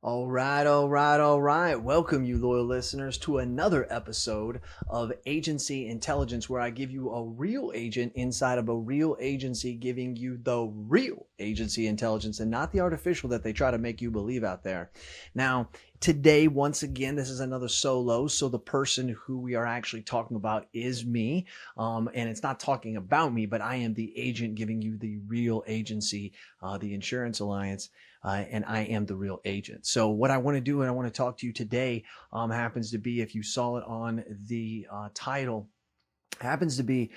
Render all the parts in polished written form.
All right. Welcome, you loyal listeners, to another episode of Agency Intelligence, where I give you a real agent inside of a real agency, giving you the real agency intelligence and not the artificial that they try to make you believe out there. Now, today, once again, this is another solo. So the person who we are actually talking about is me. And it's not talking about me, but I am the agent giving you the real agency, the Insurance Alliance. And I am the real agent. So what I want to do and I want to talk to you today happens to be, if you saw it on the title, happens to be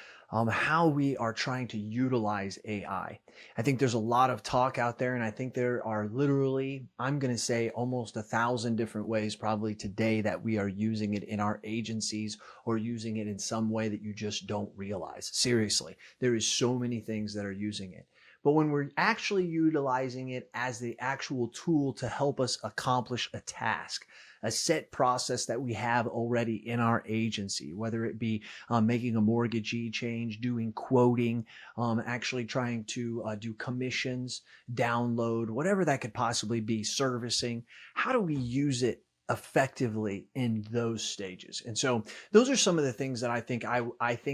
how we are trying to utilize AI. I think there's a lot of talk out there, and I think there are literally, I'm going to say, almost 1,000 different ways probably today that we are using it in our agencies or using it in some way that you just don't realize. Seriously, there is so many things that are using it. But when we're actually utilizing it as the actual tool to help us accomplish a task, a set process that we have already in our agency, whether it be making a mortgagee change, doing quoting, actually trying to do commissions, download, whatever that could possibly be, servicing, how do we use it effectively in those stages? And so those are some of the things that I think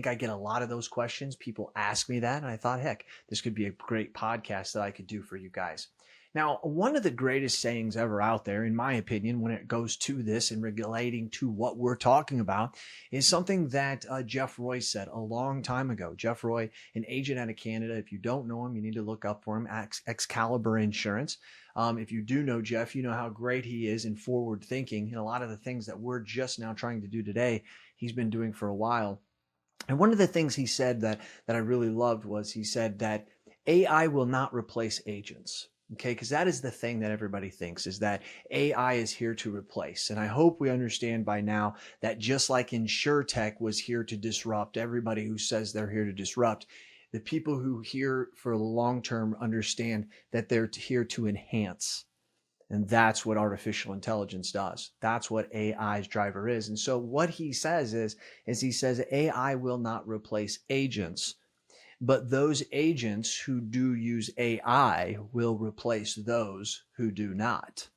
I get a lot of those questions. People ask me that, and I thought, heck, this could be a great podcast that I could do for you guys. Now, one of the greatest sayings ever out there, in my opinion, when it goes to this and relating to what we're talking about, is something that Jeff Roy said a long time ago. Jeff Roy, an agent out of Canada. If you don't know him, you need to look up for him, Excalibur Insurance. If you do know Jeff, you know how great he is in forward thinking, and a lot of the things that we're just now trying to do today, he's been doing for a while. And one of the things he said that I really loved was he said that AI will not replace agents. Okay, because that is the thing that everybody thinks, is that AI is here to replace. And I hope we understand by now that just like InsurTech was here to disrupt everybody who says they're here to disrupt, the people who here for the long term understand that they're here to enhance. And that's what artificial intelligence does. That's what AI's driver is. And so what he says is he says AI will not replace agents, but those agents who do use AI will replace those who do not.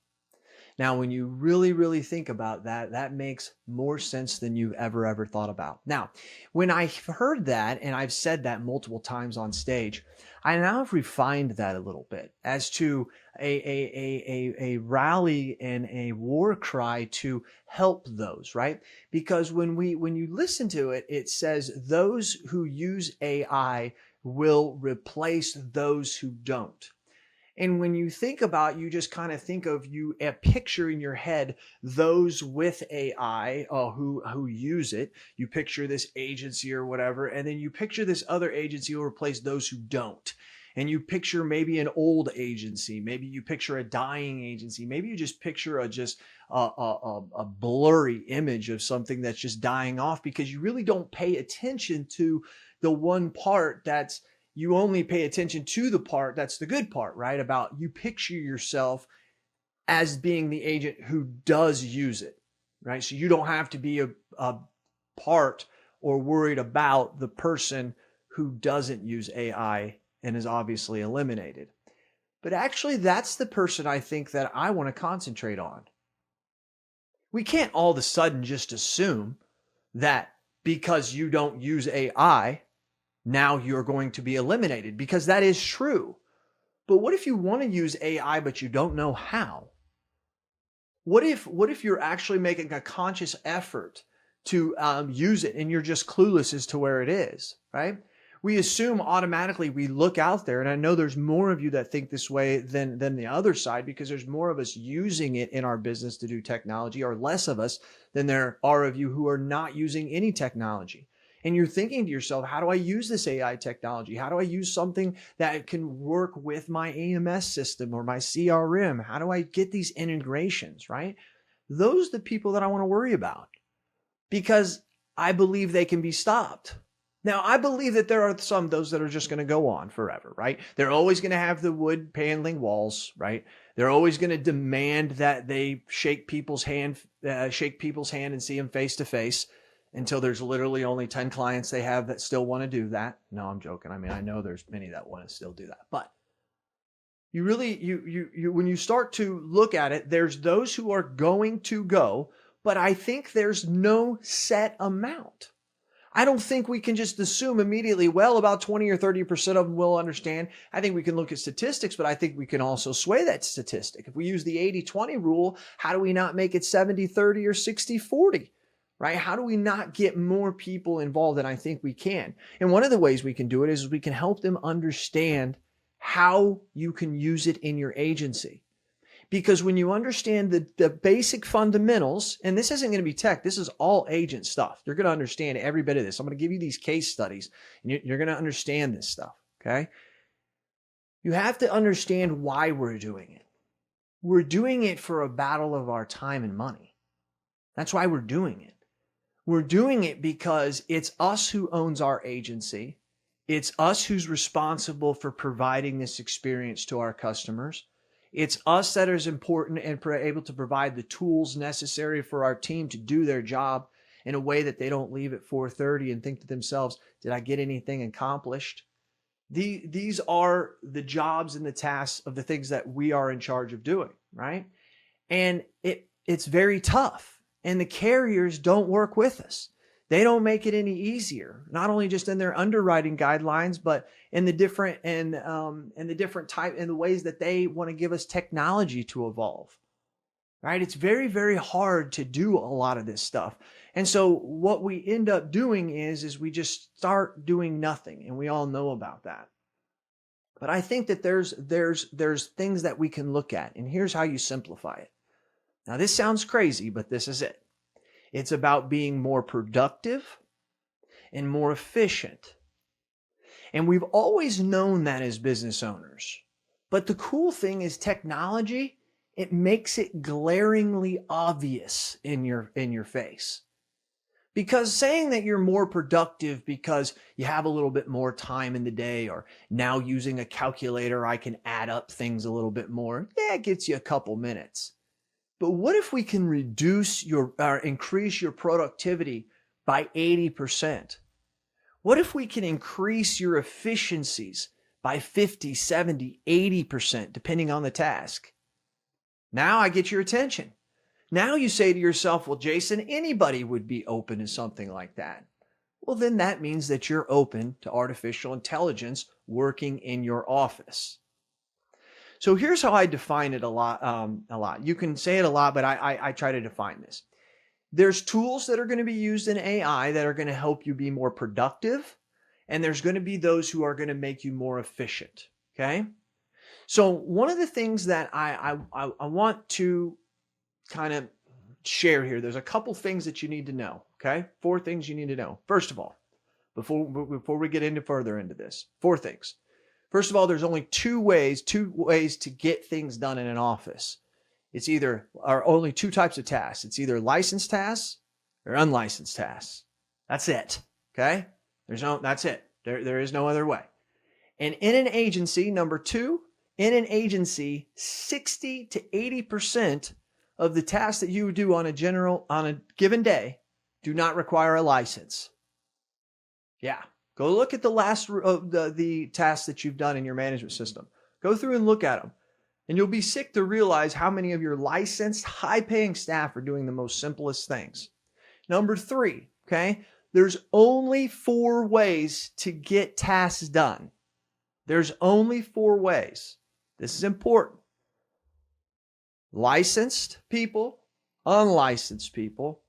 Now, when you really, really think about that, that makes more sense than you've ever thought about. Now, when I've heard that, and I've said that multiple times on stage, I now have refined that a little bit as to a rally and a war cry to help those, right? Because when you listen to it, it says those who use AI will replace those who don't. And when you think about, you just kind of think of a picture in your head, those with AI who use it. You picture this agency or whatever, and then you picture this other agency will replace those who don't. And you picture maybe an old agency, maybe you picture a dying agency, maybe you just picture a blurry image of something that's just dying off because you really don't pay attention to the one part that's you only pay attention to the part that's the good part, right? About you picture yourself as being the agent who does use it, right? So you don't have to be a part or worried about the person who doesn't use AI and is obviously eliminated. But actually, that's the person I think that I want to concentrate on. We can't all of a sudden just assume that because you don't use AI, now you're going to be eliminated, because that is true. But what if you want to use AI, but you don't know how? What if you're actually making a conscious effort to use it and you're just clueless as to where it is, right? We assume automatically, we look out there, and I know there's more of you that think this way than the other side, because there's more of us using it in our business to do technology, or less of us than there are of you who are not using any technology. And you're thinking to yourself, how do I use this AI technology? How do I use something that can work with my AMS system or my CRM? How do I get these integrations, right? Those are the people that I want to worry about, because I believe they can be stopped. Now, I believe that there are some of those that are just going to go on forever, right? They're always going to have the wood paneling walls, right? They're always going to demand that they shake people's hand and see them face to face, until there's literally only 10 clients they have that still want to do that. No, I'm joking. I mean, I know there's many that want to still do that, but You really, when you start to look at it, there's those who are going to go, but I think there's no set amount. I don't think we can just assume immediately, well, about 20 or 30% of them will understand. I think we can look at statistics, but I think we can also sway that statistic. If we use the 80-20 rule, how do we not make it 70-30 or 60-40? Right? How do we not get more people involved? And I think we can. And one of the ways we can do it is we can help them understand how you can use it in your agency. Because when you understand the basic fundamentals, and this isn't going to be tech, this is all agent stuff. You're going to understand every bit of this. I'm going to give you these case studies, and you're going to understand this stuff, okay? You have to understand why we're doing it. We're doing it for a battle of our time and money. That's why we're doing it. We're doing it because it's us who owns our agency. It's us who's responsible for providing this experience to our customers. It's us that is important and able to provide the tools necessary for our team to do their job in a way that they don't leave at 4:30 and think to themselves, did I get anything accomplished? These are the jobs and the tasks of the things that we are in charge of doing, right? And it's very tough. And the carriers don't work with us. They don't make it any easier, not only just in their underwriting guidelines, but in the different and the different type and the ways that they want to give us technology to evolve. Right? It's very, very hard to do a lot of this stuff. And so what we end up doing is we just start doing nothing, and we all know about that. But I think that there's things that we can look at, and here's how you simplify it. Now, this sounds crazy, but this is it. It's about being more productive and more efficient. And we've always known that as business owners. But the cool thing is technology, it makes it glaringly obvious in your face. Because saying that you're more productive because you have a little bit more time in the day, or now using a calculator, I can add up things a little bit more. Yeah, it gets you a couple minutes. But what if we can increase your productivity by 80%? What if we can increase your efficiencies by 50, 70, 80%, depending on the task? Now I get your attention. Now you say to yourself, well, Jason, anybody would be open to something like that. Well, then that means that you're open to artificial intelligence working in your office. So here's how I define it a lot. You can say it a lot, but I try to define this. There's tools that are going to be used in AI that are going to help you be more productive, and there's going to be those who are going to make you more efficient, okay? So one of the things that I want to kind of share here, there's a couple things that you need to know, okay? 4 things you need to know. First of all, before we get into further into this, 4 things. First of all, there's only two ways to get things done in an office. It's only 2 types of tasks. It's either licensed tasks or unlicensed tasks. That's it. Okay? That's it. There is no other way. And in an agency, number 2, in an agency, 60 to 80% of the tasks that you do on a given day do not require a license. Yeah. Go look at the last of the tasks that you've done in your management system. Go through and look at them. And you'll be sick to realize how many of your licensed, high-paying staff are doing the most simplest things. Number 3, okay? There's only 4 ways to get tasks done. There's only 4 ways. This is important. Licensed people, unlicensed people,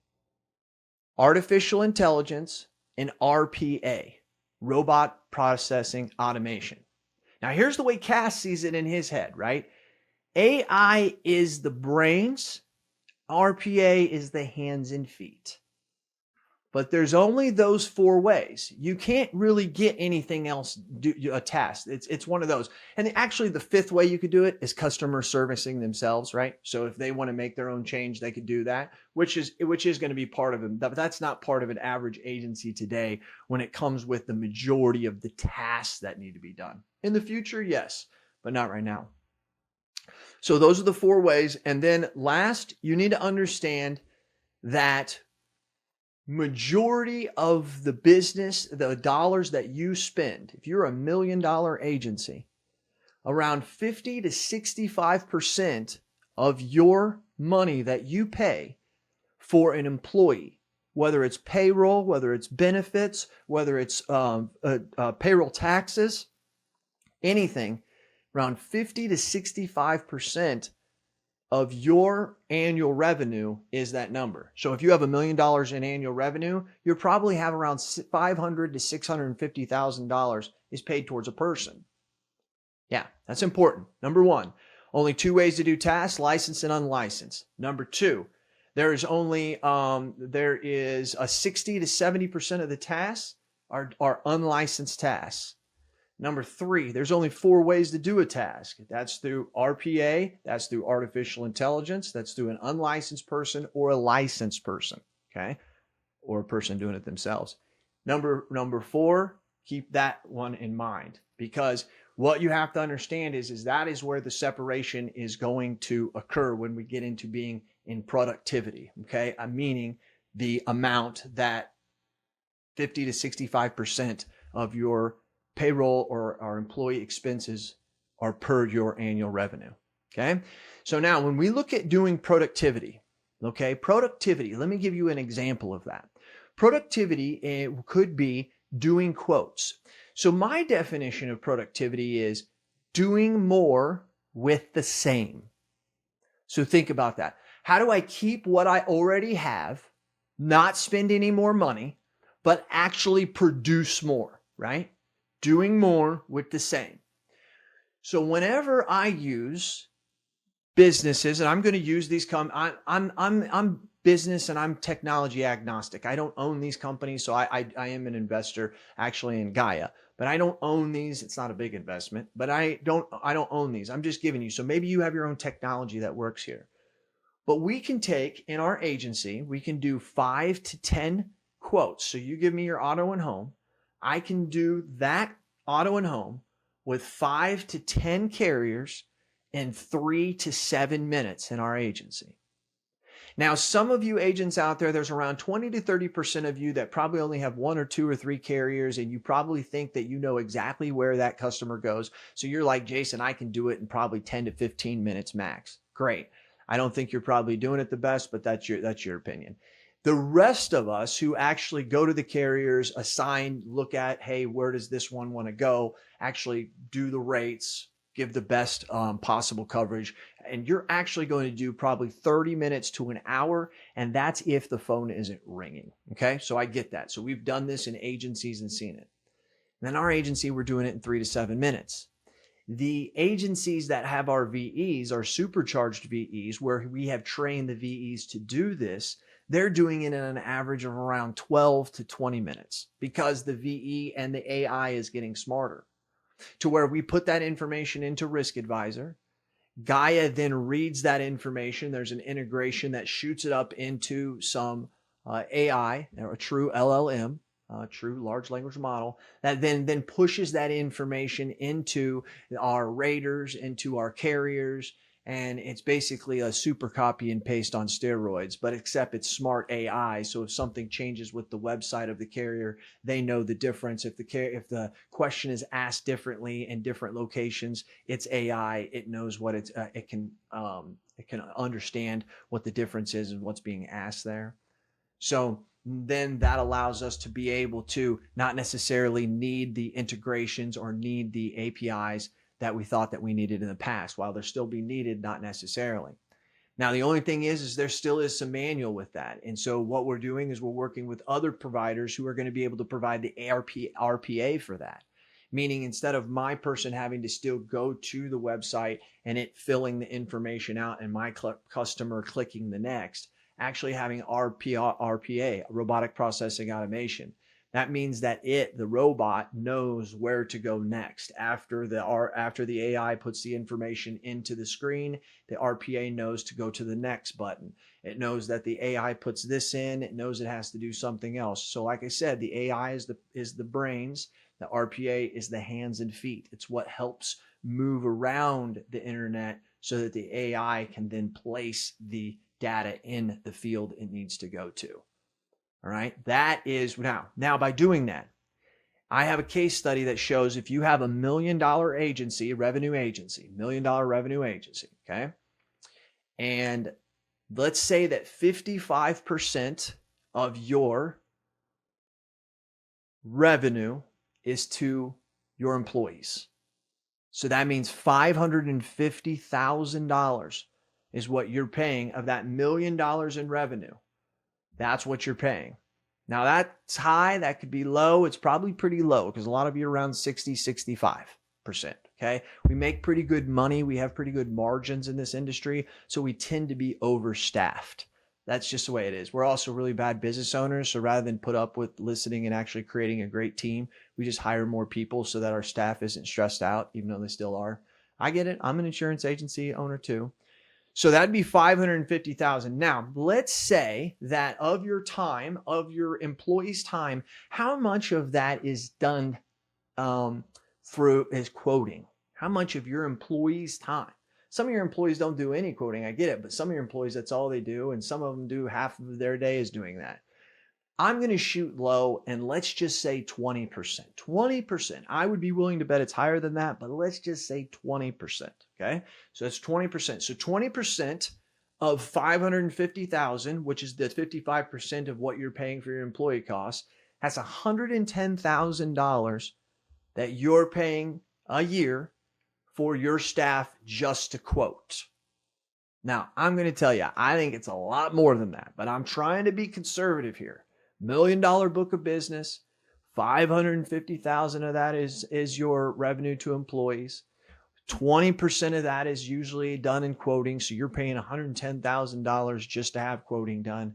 artificial intelligence, and RPA. Robot Processing Automation. Now, here's the way Cass sees it in his head, right? AI is the brains, RPA is the hands and feet. But there's only those 4 ways. You can't really get anything else do a task. It's one of those. And actually, the 5th way you could do it is customer servicing themselves, right? So if they want to make their own change, they could do that, which is going to be part of it. But that's not part of an average agency today when it comes with the majority of the tasks that need to be done. In the future, yes, but not right now. So those are the 4 ways. And then last, you need to understand that majority of the business, the dollars that you spend, if you're $1 million agency, around 50 to 65% of your money that you pay for an employee, whether it's payroll, whether it's benefits, whether it's payroll taxes, anything, around 50 to 65% of your annual revenue is that number. So if you have $1 million in annual revenue, you probably have around $500,000 to $650,000 is paid towards a person. Yeah, that's important. Number one, only two ways to do tasks, licensed and unlicensed. Number two, there is a 60 to 70% of the tasks are unlicensed tasks. Number three, there's only 4 ways to do a task. That's through RPA, that's through artificial intelligence, that's through an unlicensed person or a licensed person, okay? Or a person doing it themselves. Number 4, keep that one in mind, because what you have to understand is that is where the separation is going to occur when we get into being in productivity, okay? Meaning the amount that 50 to 65% of your payroll or our employee expenses are per your annual revenue. Okay. So now when we look at doing productivity, let me give you an example of that. Productivity could be doing quotes. So my definition of productivity is doing more with the same. So think about that. How do I keep what I already have, not spend any more money, but actually produce more, right? Doing more with the same. So whenever I use businesses, and I'm going to use these I'm business and I'm technology agnostic. I don't own these companies, so I am an investor actually in Gaia, but I don't own these. It's not a big investment, but I don't own these. I'm just giving you. So maybe you have your own technology that works here. But we can take in our agency, we can do 5 to 10 quotes. So you give me your auto and home. I can do that auto and home with 5 to 10 carriers in 3 to 7 minutes in our agency. Now, some of you agents out there, there's around 20 to 30% of you that probably only have 1 or 2 or 3 carriers, and you probably think that you know exactly where that customer goes. So you're like, Jason, I can do it in probably 10 to 15 minutes max. Great. I don't think you're probably doing it the best, but that's your opinion. The rest of us who actually go to the carriers, assign, look at, hey, where does this one want to go, actually do the rates, give the best possible coverage, and you're actually going to do probably 30 minutes to an hour, and that's if the phone isn't ringing, okay? So I get that. So we've done this in agencies and seen it. And then our agency, we're doing it in 3 to 7 minutes. The agencies that have our VEs, our supercharged VEs, where we have trained the VEs to do this, they're doing it in an average of around 12 to 20 minutes because the VE and the AI is getting smarter to where we put that information into Risk Advisor. Gaia then reads that information. There's an integration that shoots it up into some AI or a true LLM, true large language model that then pushes that information into our raters, into our carriers. And it's basically a super copy and paste on steroids, but except it's smart AI. So if something changes with the website of the carrier, they know the difference. If the question is asked differently in different locations, it's AI. It knows what it can understand what the difference is and what's being asked there. So then that allows us to be able to not necessarily need the integrations or need the APIs that we thought that we needed in the past. While they're still be needed, not necessarily. Now, the only thing is there still is some manual with that. And so what we're doing is we're working with other providers who are going to be able to provide the RPA for that. Meaning instead of my person having to still go to the website and it filling the information out and my customer clicking the next, actually having RPA, Robotic Process Automation. That means that the robot knows where to go next. After the AI puts the information into the screen, the RPA knows to go to the next button. It knows that the AI puts this in. It knows it has to do something else. So like I said, the AI is the brains. The RPA is the hands and feet. It's what helps move around the internet so that the AI can then place the data in the field it needs to go to. All right. That is now by doing that, I have a case study that shows if you have $1 million agency, $1 million revenue agency, okay? And let's say that 55% of your revenue is to your employees. So that means $550,000 is what you're paying of that $1 million in revenue. That's what you're paying. Now that's high, that could be low. It's probably pretty low because a lot of you are around 60, 65%. Okay. We make pretty good money. We have pretty good margins in this industry. So we tend to be overstaffed. That's just the way it is. We're also really bad business owners. So rather than put up with listening and actually creating a great team, we just hire more people so that our staff isn't stressed out, even though they still are. I get it. I'm an insurance agency owner too. So that'd be 550,000. Now, let's say that of your time, of your employees' time, how much of that is done through is quoting? How much of your employees' time? Some of your employees don't do any quoting. I get it, but some of your employees, that's all they do, and some of them do half of their day is doing that. I'm going to shoot low and let's just say 20%. 20%. I would be willing to bet it's higher than that, but let's just say 20%. Okay. So that's 20%. So 20% of 550,000, which is the 55% of what you're paying for your employee costs, that's $110,000 that you're paying a year for your staff just to quote. Now, I'm going to tell you, I think it's a lot more than that, but I'm trying to be conservative here. $1 million book of business, 550,000 of that is your revenue to employees. 20% of that is usually done in quoting. So you're paying $110,000 just to have quoting done.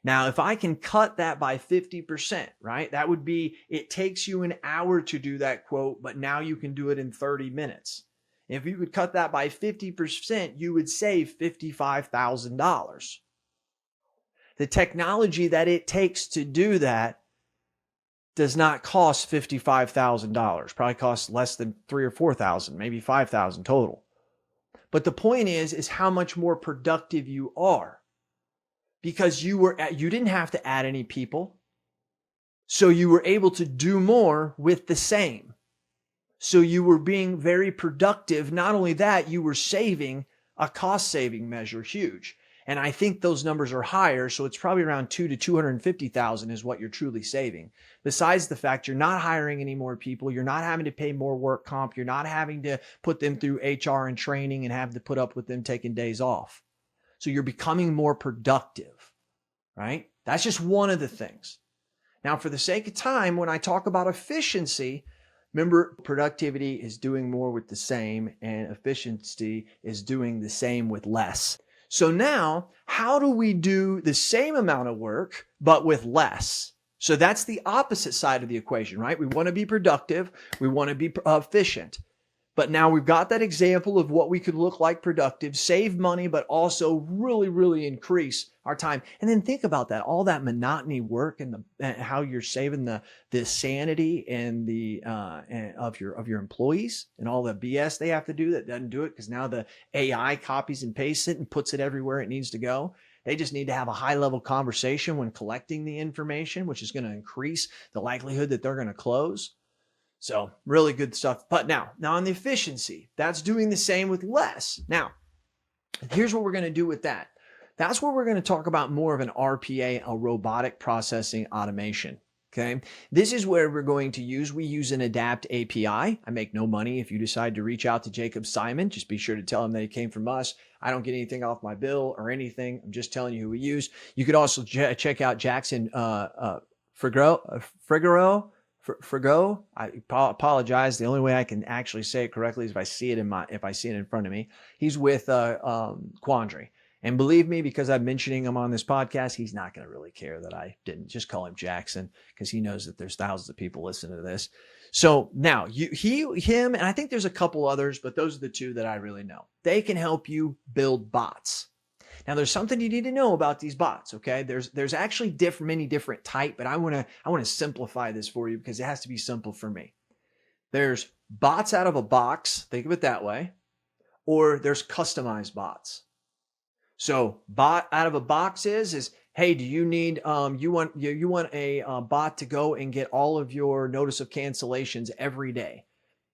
Now, if I can cut that by 50%, right? That would be, it takes you an hour to do that quote, but now you can do it in 30 minutes. If you could cut that by 50%, you would save $55,000. The technology that it takes to do that does not cost $55,000. Probably costs less than $3,000 or $4,000, maybe $5,000 total. But the point is how much more productive you are, because you didn't have to add any people. So you were able to do more with the same. So you were being very productive. Not only that, you were saving a cost saving measure, huge. And I think those numbers are higher. So it's probably around 2 to 250,000 is what you're truly saving. Besides the fact you're not hiring any more people, you're not having to pay more work comp, you're not having to put them through HR and training and have to put up with them taking days off. So you're becoming more productive, right? That's just one of the things. Now, for the sake of time, when I talk about efficiency, remember, productivity is doing more with the same, and efficiency is doing the same with less. So now, how do we do the same amount of work, but with less? So that's the opposite side of the equation, right? We want to be productive. We want to be efficient. But now we've got that example of what we could look like productive, save money, but also really, really increase our time. And then think about that, all that monotony work and how you're saving the sanity and of your employees and all the BS they have to do that doesn't do it because now the AI copies and pastes it and puts it everywhere it needs to go. They just need to have a high level conversation when collecting the information, which is going to increase the likelihood that they're going to close. So really good stuff. But now on the efficiency, that's doing the same with less. Now, here's what we're going to do with that. That's where we're going to talk about more of an RPA, a robotic processing automation. Okay. This is where we use an Adapt API. I make no money. If you decide to reach out to Jacob Simon, just be sure to tell him that he came from us. I don't get anything off my bill or anything. I'm just telling you who we use. You could also check out Jackson Figueroa. I apologize. The only way I can actually say it correctly is if I see it in front of me. He's with Quandary. And believe me, because I'm mentioning him on this podcast, he's not going to really care that I didn't just call him Jackson, because he knows that there's thousands of people listening to this. So now him, and I think there's a couple others, but those are the two that I really know. They can help you build bots. Now, there's something you need to know about these bots, okay? There's actually many different types, but I want to simplify this for you because it has to be simple for me. There's bots out of a box, think of it that way, or there's customized bots. So bot out of a box is Hey, do you need you want a bot to go and get all of your notice of cancellations every day?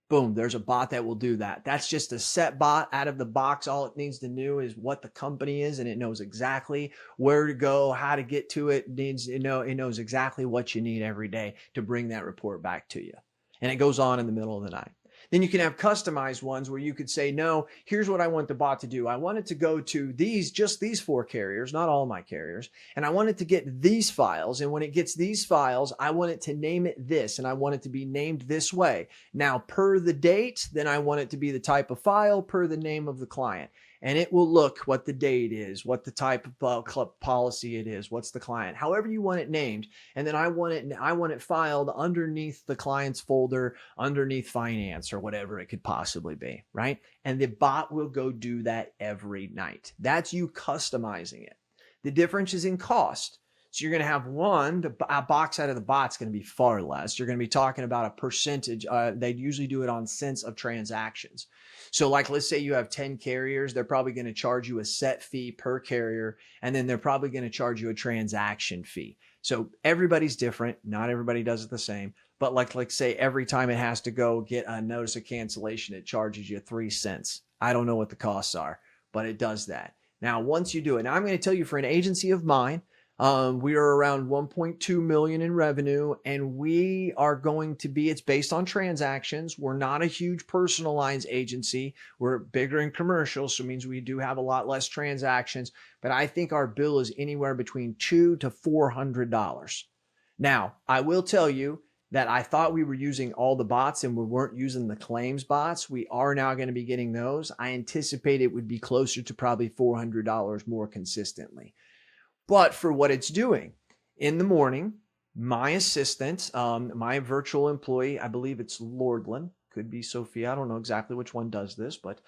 Boom, there's a bot that will do that. That's just a set bot out of the box. All it needs to know is what the company is, and it knows exactly where to go, how to get to it. It knows exactly what you need every day to bring that report back to you. And it goes on in the middle of the night. Then you can have customized ones where you could say, no, here's what I want the bot to do. I want it to go to just these 4 carriers, not all my carriers. And I want it to get these files. And when it gets these files, I want it to name it this, and I want it to be named this way. Now, per the date, then I want it to be the type of file per the name of the client. And it will look what the date is, what the type of policy it is, what's the client, however you want it named. And then I want it filed underneath the client's folder, underneath finance or whatever it could possibly be, right? And the bot will go do that every night. That's you customizing it. The difference is in cost. So you're going to have a box out of the bot's going to be far less. You're going to be talking about a percentage. They usually do it on cents of transactions. So like, let's say you have 10 carriers, they're probably going to charge you a set fee per carrier, and then they're probably going to charge you a transaction fee. So everybody's different. Not everybody does it the same. But like say every time it has to go get a notice of cancellation, it charges you 3 cents. I don't know what the costs are, but it does that. Now, once you do it, now I'm going to tell you for an agency of mine, we are around 1.2 million in revenue, and we are going to be, it's based on transactions. We're not a huge personal lines agency. We're bigger in commercial, so it means we do have a lot less transactions, but I think our bill is anywhere between $200 to $400. Now, I will tell you that I thought we were using all the bots and we weren't using the claims bots. We are now going to be getting those. I anticipate it would be closer to probably $400 more consistently. But for what it's doing in the morning, my assistant, my virtual employee, I believe it's Lordland, could be Sophia. I don't know exactly which one does this, but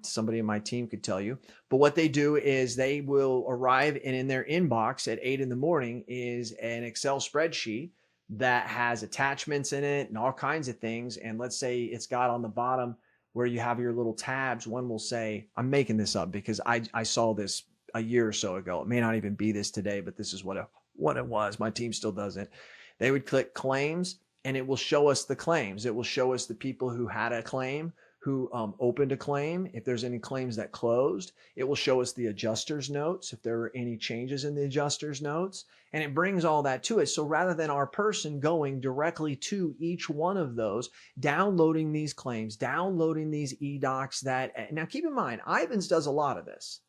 somebody in my team could tell you. But what they do is they will arrive, and in their inbox at 8 in the morning is an Excel spreadsheet that has attachments in it and all kinds of things. And let's say it's got on the bottom where you have your little tabs. One will say, I'm making this up because I saw this a year or so ago. It may not even be this today, but this is what it was. My team still does it. They would click claims, and it will show us the claims. It will show us the people who had a claim, who opened a claim. If there's any claims that closed, it will show us the adjuster's notes, if there were any changes in the adjuster's notes, and it brings all that to us. So rather than our person going directly to each one of those, downloading these claims, downloading these eDocs now keep in mind, Ivans does a lot of this.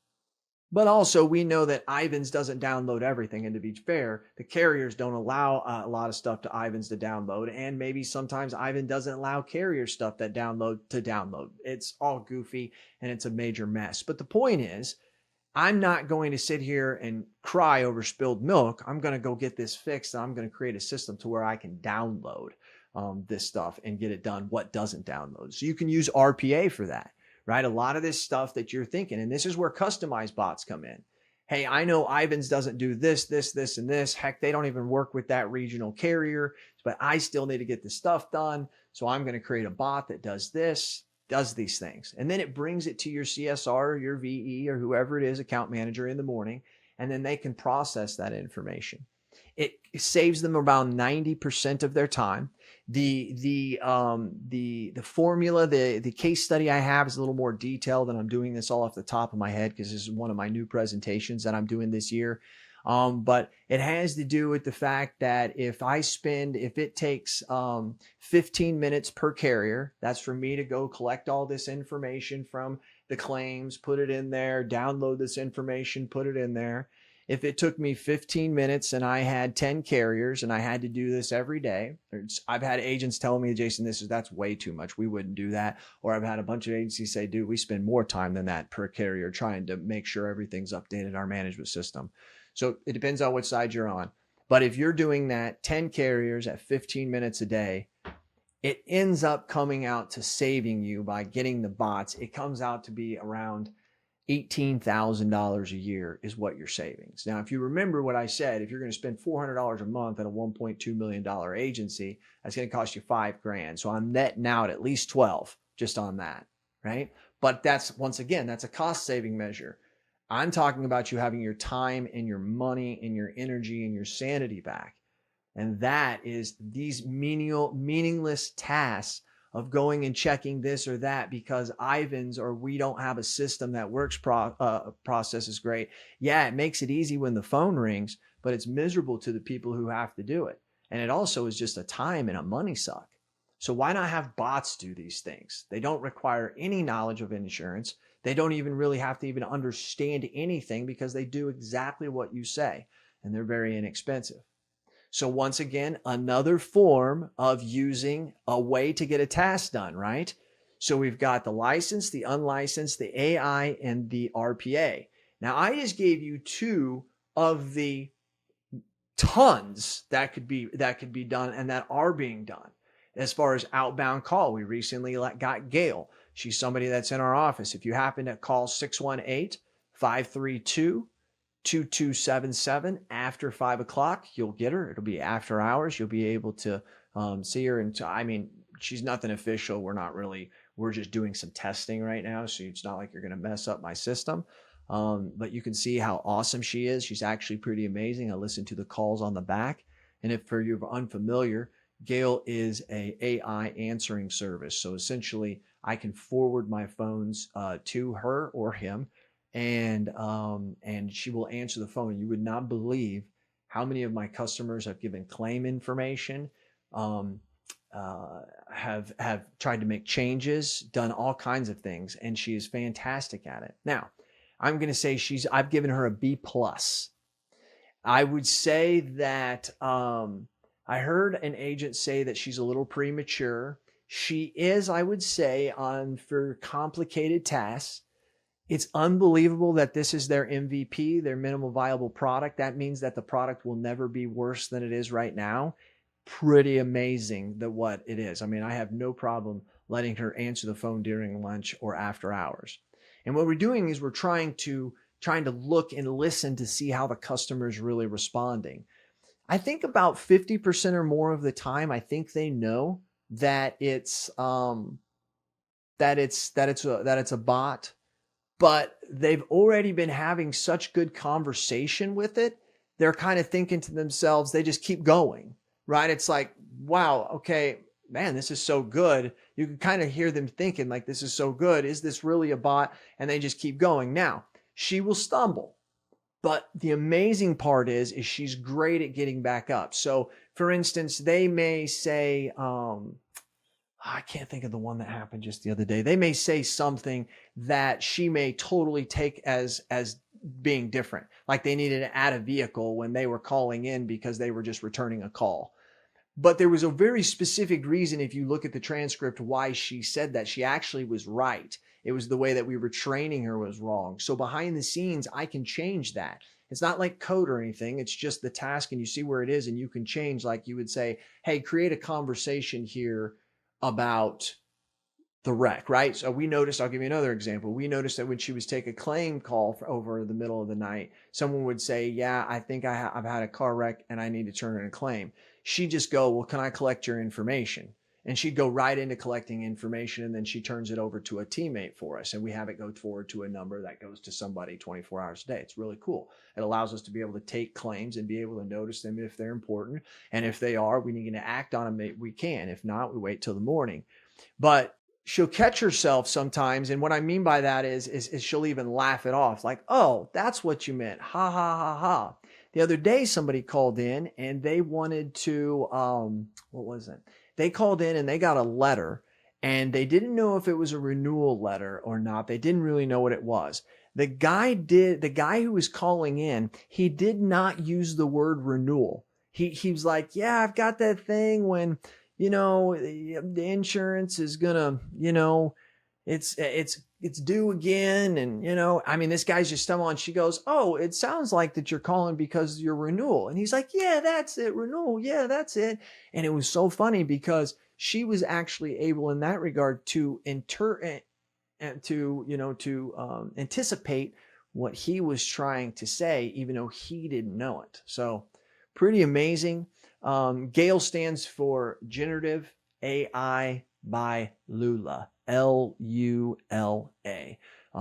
But also, we know that Ivans doesn't download everything. And to be fair, the carriers don't allow a lot of stuff to Ivans to download. And maybe sometimes Ivan doesn't allow carrier stuff that download. It's all goofy and it's a major mess. But the point is, I'm not going to sit here and cry over spilled milk. I'm going to go get this fixed. And I'm going to create a system to where I can download this stuff and get it done what doesn't download. So you can use RPA for that. Right? A lot of this stuff that you're thinking, and this is where customized bots come in. Hey, I know Ivans doesn't do this, and this. Heck, they don't even work with that regional carrier, but I still need to get the stuff done. So I'm going to create a bot that does this, does these things. And then it brings it to your CSR or your VE or whoever it is, account manager in the morning, and then they can process that information. It saves them around 90% of their time. The formula, the case study I have is a little more detailed, and I'm doing this all off the top of my head because this is one of my new presentations that I'm doing this year. But it has to do with the fact that if it takes 15 minutes per carrier, that's for me to go collect all this information from the claims, put it in there, download this information, put it in there. If it took me 15 minutes and I had 10 carriers and I had to do this every day, I've had agents tell me, Jason, that's way too much. We wouldn't do that. Or I've had a bunch of agencies say, dude, we spend more time than that per carrier trying to make sure everything's updated in our management system. So it depends on which side you're on. But if you're doing that 10 carriers at 15 minutes a day, it ends up coming out to saving you by getting the bots. It comes out to be around $18,000 a year is what your savings. Now, if you remember what I said, if you're going to spend $400 a month at a $1.2 million agency, that's going to cost you $5,000. So I'm netting out at least 12 just on that, right? But that's, once again, that's a cost saving measure. I'm talking about you having your time and your money and your energy and your sanity back. And that is these meaningless tasks of going and checking this or that because Ivan's or we don't have a system that works process is great. Yeah, it makes it easy when the phone rings, but it's miserable to the people who have to do it. And it also is just a time and a money suck. So why not have bots do these things? They don't require any knowledge of insurance. They don't even really have to even understand anything because they do exactly what you say, and they're very inexpensive. So once again, another form of using a way to get a task done, right? So we've got the licensed, the unlicensed, the AI, and the RPA. Now I just gave you two of the tons that could be done and that are being done. As far as outbound call, we recently got Gail. She's somebody that's in our office. If you happen to call 618-532-2277 after 5 o'clock, you'll get her. It'll be after hours. You'll be able to see her. And I mean, she's nothing official. We're just doing some testing right now. So it's not like you're going to mess up my system. But you can see how awesome she is. She's actually pretty amazing. I listen to the calls on the back. And if for you unfamiliar, Gail is a AI answering service. So essentially, I can forward my phones to her or him, and she will answer the phone. You would not believe how many of my customers have given claim information, have tried to make changes, done all kinds of things, and she is fantastic at it. Now, I'm going to say I've given her a B plus. I would say that I heard an agent say that she's a little premature. She is, I would say, for complicated tasks. It's unbelievable that this is their MVP, their minimal viable product. That means that the product will never be worse than it is right now. Pretty amazing that what it is. I mean, I have no problem letting her answer the phone during lunch or after hours. And what we're doing is we're trying to look and listen to see how the customer is really responding. I think about 50% or more of the time, I think they know that it's a bot, but they've already been having such good conversation with it. They're kind of thinking to themselves, they just keep going, right? It's like, wow, okay, man, this is so good. You can kind of hear them thinking like, this is so good. Is this really a bot? And they just keep going. Now, she will stumble. But the amazing part is she's great at getting back up. So for instance, they may say, I can't think of the one that happened just the other day. They may say something that she may totally take as being different. Like they needed to add a vehicle when they were calling in because they were just returning a call. But there was a very specific reason, if you look at the transcript, why she said that. She actually was right. It was the way that we were training her was wrong. So behind the scenes, I can change that. It's not like code or anything. It's just the task and you see where it is and you can change. Like you would say, hey, create a conversation here about the wreck, right? So we noticed, I'll give you another example. We noticed that when she was taking a claim call over the middle of the night, someone would say, yeah, I think I've had a car wreck and I need to turn in a claim. She'd just go, well, can I collect your information? And she'd go right into collecting information and then she turns it over to a teammate for us. And we have it go forward to a number that goes to somebody 24 hours a day. It's really cool. It allows us to be able to take claims and be able to notice them if they're important. And if they are, we need to act on them. We can. If not, we wait till the morning. But she'll catch herself sometimes. And what I mean by that is she'll even laugh it off like, oh, that's what you meant. Ha, ha, ha, ha. The other day, somebody called in and they wanted to, what was it? They called in and they got a letter and they didn't know if it was a renewal letter or not. They didn't really know what it was. The guy who was calling in, he did not use the word renewal. He was like, yeah, I've got that thing when, the insurance is gonna, it's due again. And, this guy's just stumbling. She goes, oh, it sounds like that you're calling because of your renewal. And he's like, yeah, that's it. Renewal. Yeah, that's it. And it was so funny because she was actually able in that regard to anticipate what he was trying to say, even though he didn't know it. So pretty amazing. GALE stands for Generative AI by Lula, Lula.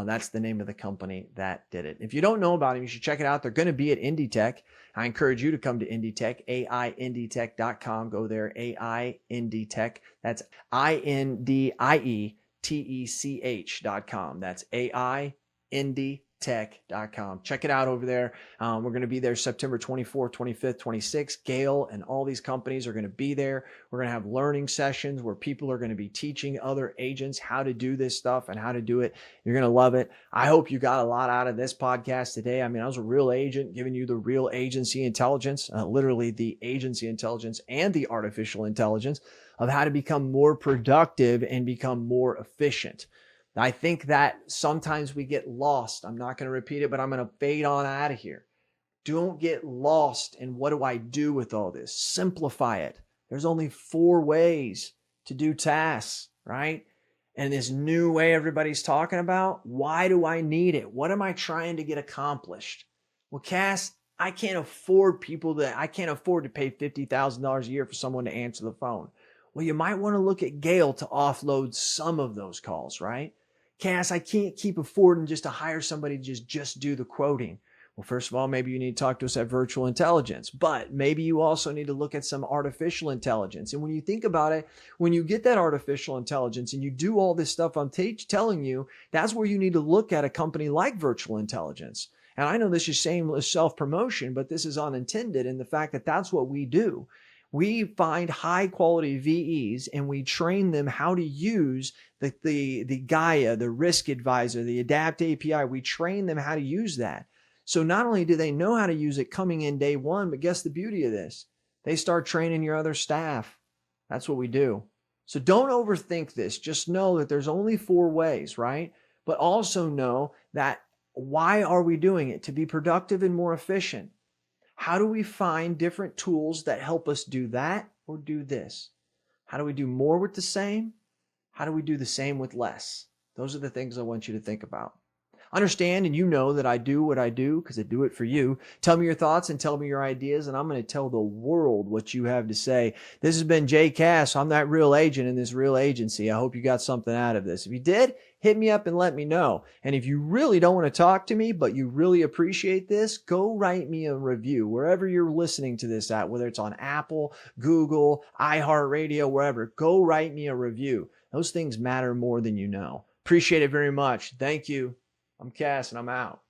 That's the name of the company that did it. If you don't know about them, you should check it out. They're going to be at Indie Tech. I encourage you to come to Indie Tech, AIindietech.com. Go there, AI Indie Tech. That's INDIETECH.com. That's AIindietech.com. Check it out over there. We're going to be there September 24th, 25th, 26th. Gail and all these companies are going to be there. We're going to have learning sessions where people are going to be teaching other agents how to do this stuff and how to do it. You're going to love it. I hope you got a lot out of this podcast today. I mean, I was a real agent giving you the real agency intelligence, literally the agency intelligence and the artificial intelligence of how to become more productive and become more efficient. I think that sometimes we get lost. I'm not going to repeat it, but I'm going to fade on out of here. Don't get lost in what do I do with all this? Simplify it. There's only 4 ways to do tasks, right? And this new way everybody's talking about, why do I need it? What am I trying to get accomplished? Well, Cass, I can't afford to pay $50,000 a year for someone to answer the phone. Well, you might want to look at Gail to offload some of those calls, right? Cass, I can't keep affording just to hire somebody to just do the quoting. Well, first of all, maybe you need to talk to us at Virtual Intelligence, but maybe you also need to look at some artificial intelligence. And when you think about it, when you get that artificial intelligence and you do all this stuff I'm telling you, that's where you need to look at a company like Virtual Intelligence. And I know this is shameless self-promotion, but this is unintended in the fact that that's what we do. We find high quality VEs and we train them how to use the Gaia, the Risk Advisor, the Adapt API. We train them how to use that. So not only do they know how to use it coming in day one, but guess the beauty of this? They start training your other staff. That's what we do. So don't overthink this. Just know that there's only 4 ways, right? But also know that why are we doing it? To be productive and more efficient. How do we find different tools that help us do that or do this? How do we do more with the same? How do we do the same with less? Those are the things I want you to think about. Understand and you know that I do what I do because I do it for you. Tell me your thoughts and tell me your ideas, and I'm going to tell the world what you have to say. This has been Jay Cass. I'm that real agent in this real agency. I hope you got something out of this. If you did, hit me up and let me know. And if you really don't want to talk to me, but you really appreciate this, go write me a review wherever you're listening to this at, whether it's on Apple, Google, iHeartRadio, wherever. Go write me a review. Those things matter more than you know. Appreciate it very much. Thank you. I'm Cass and I'm out.